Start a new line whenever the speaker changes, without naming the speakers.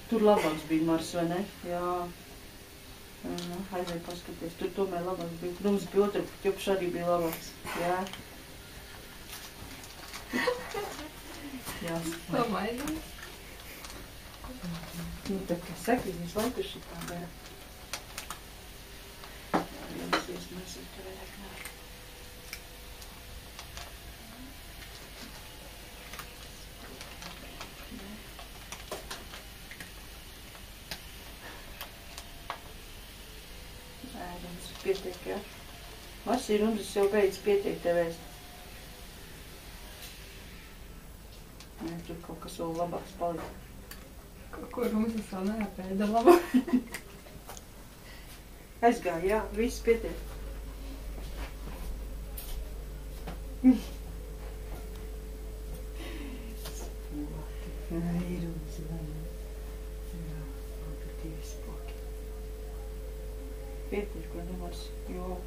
Tur labāks bija Mars, vai ne? Jā. Aizēj paskaties, tur tomēr labāks bija. Mums bija otra ķupš arī bija labāks. Jā. Jā.
Pamaini.
Nu, tā kā saka, viņas laiku šitā dara. Viens iesmēsim tur vairāk nav. Ēdams pietiek, jā. Masī rundas jau beidz pietiek tev ēst. Nē, tur kaut kas vēl labāks palika.
Ko rundas vēl neapēda labāk?
Aizgāja, jā, viss pietiek. Spoti. Ai, rundas vēl. Jā, labi, divi spoki. Pietiek, ko nemars, jo.